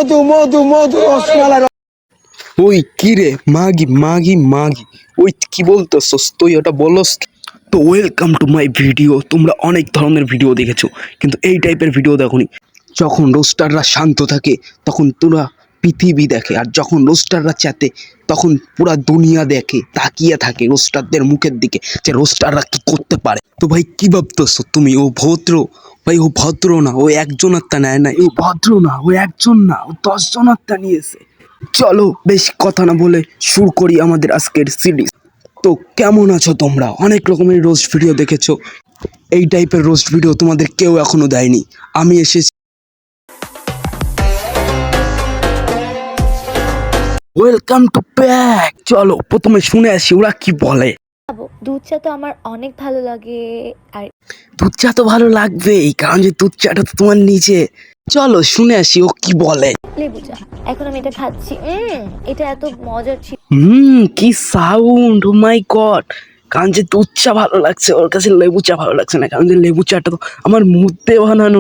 মধু মধু মধু রসমালাই। ওই কি রে মাগি মাগি মাগি, ওই কি বলতেছস তুই, ওটা বলস? তো ওয়েলকাম টু মাই ভিডিও। তোমরা অনেক ধরনের ভিডিও দেখেছো, কিন্তু এই টাইপের ভিডিও দেখোনি। যখন রোস্টাররা শান্ত থাকে তখন তোরা পৃথিবী দেখে, আর যখন রোস্টাররা চেতে তখন পুরা দুনিয়া দেখে, তাকিয়ে থাকে রোস্টারদের মুখের দিকে যে রোস্টাররা কি করতে পারে। তো ভাই কি ভাবতেছো তুমি? ও ভদ্র? ভাই ও ভদ্র না, ও একজনারটা নেয় না। ও ভদ্র না, ও একজন না, ও 10 জনারটা নিয়েছে। চলো বেশি কথা না বলে শুরু করি আমাদের আজকের সিরিজ। তো কেমন আছো তোমরা? অনেক রকমের রোস্ট ভিডিও দেখেছো, এই টাইপের রোস্ট ভিডিও তোমাদের কেউ এখনো দেয়নি। আমি এসেছি। Welcome to back. চলো প্রথমে শুনে আসি ওরা কি বলে। দুধ চা তো আমার অনেক ভালো লাগে। আর দুধ চা তো ভালো লাগবেই, কারণ যে দুধ চাটা তো তোমার নিচে। চলো শুনে আসি ও কি বলে। লেবু চা, এখন আমি এটা খাচ্ছি। এটা এত মজার ছিল। কি সাউন্ড, ও মাই গড। কারণ যে দুধ চা ভালো লাগছে, ওর কাছে লেবু চা ভালো লাগছে না, কারণ যে লেবু চাটা তো আমার মুখে বানানো।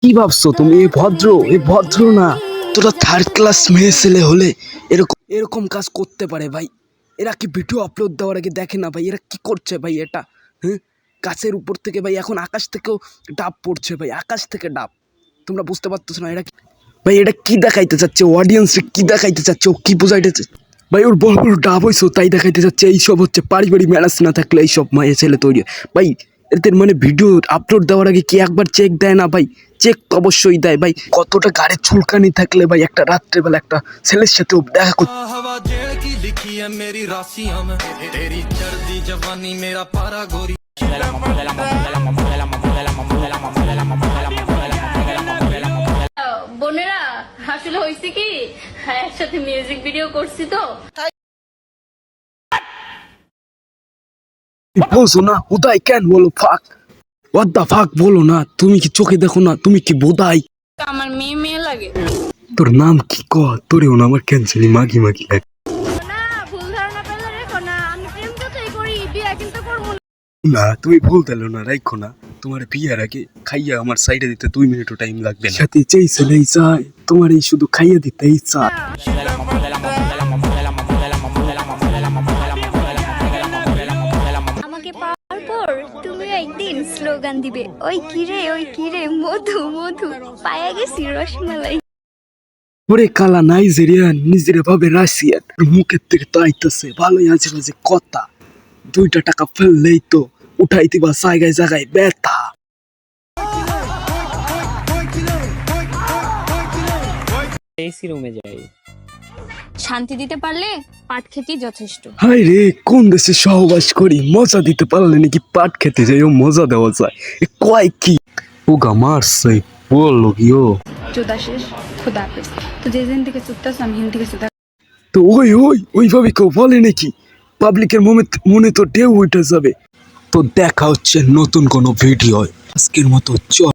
কি ভাবছো তুমি? এ ভদ্র? এ ভদ্র না। তোরা থার্ড ক্লাস মেয়ে ছেলে হলে এরকম এরকম কাজ করতে পারে ভাই? এরা কি ভিডিও আপলোড দেওয়ার আগে দেখে না ভাই এরা কি করছে ভাই? এটা হ্যাঁ, গাছের উপর থেকে ভাই, এখন আকাশ থেকেও ডাব পড়ছে ভাই, আকাশ থেকে ডাব। তোমরা বুঝতে পারতেছো না এরা ভাই এটা কি দেখাইতে চাচ্ছে? অডিয়েন্সে কি দেখাইতে চাচ্ছে? ও কি বোঝাইতে চাচ্ছে ভাই? ওর বড় বড় ডাব হয়েছে তাই দেখাইতে চাচ্ছে। এইসব হচ্ছে পারিবারিক ম্যানেজ না থাকলে এইসব মায়ের ছেলে তৈরি ভাই। এদের মানে ভিডিও আপলোড দেওয়ার আগে কি একবার চেক দেয় না ভাই? চেক তো অবশ্যই দেয় ভাই। কতটা গাড়ির চুলকানি থাকলে ভাই একটা রাত্রেবেলা একটা ছেলের সাথে দেখা করতে। বোনেরা আসলে হয়েছে কি, একসাথে মিউজিক ভিডিও করছি তো। বলছো না হুদাই কেন বলো? ফাক হোয়াট দা ফাক বলো না। তুমি কি চোখে দেখো না? তুমি কি বোধাই? আমার মেয়ে মেয়ে লাগে। তোর নাম কি ক? তোরেও না আমার ক্যান্সেলি মাগি মাগি লাগে না, ভুল ধারণা পেলে রেখো না, আমি প্রেম যতই করি বিয়ে কিন্তু করবো না। না। তুমি ভুল দিলো না, রাখো না। তোমার বিয়ার আগে খাইয়া আমার সাইডে দিতে 2 মিনিটও টাইম লাগবে না। সাথে চাইছে নাই চাই, তোমার এই শুধু খাইয়া দিতেই চাই। আমাকে পাওয়ার পর তুমি একদিন স্লোগান দিবে, ওই কিরে মধু মধু পায়া গেছি রসমালাই। ওরে কালা নাইজেরিয়ান নিজের ভাবে রাশিয়ান, মুখের থেকে তো আইতেছে ভালোই আছে বাজে কথা। 2টা টাকা ফেললেই তো উঠাইতে বা জায়গায় জায়গায় ব্যথা। এসি রুমে যাই। শান্তি দিতে পারলে পাট খেতেই যথেষ্ট। হাই রে, কোন দেশে সহবাস করি? মজা দিতে পারলে নাকি পাট খেতে যাইও মজা দেওয়া যায়? এ কয় কি ওগা মারছে বললো কি ও? চোদা শেষ, খোদা হাফেজ। তো যে দিন থেকে চুপতাস আমি হিন্দি থেকে চোদা। তো ওইভাবে কেউ বলে নাকি? পাবলিকের মনে তো ঢেউ উঠে যাবে। তো দেখা হচ্ছে নতুন কোনো ভিডিও। আজকের মতো চল।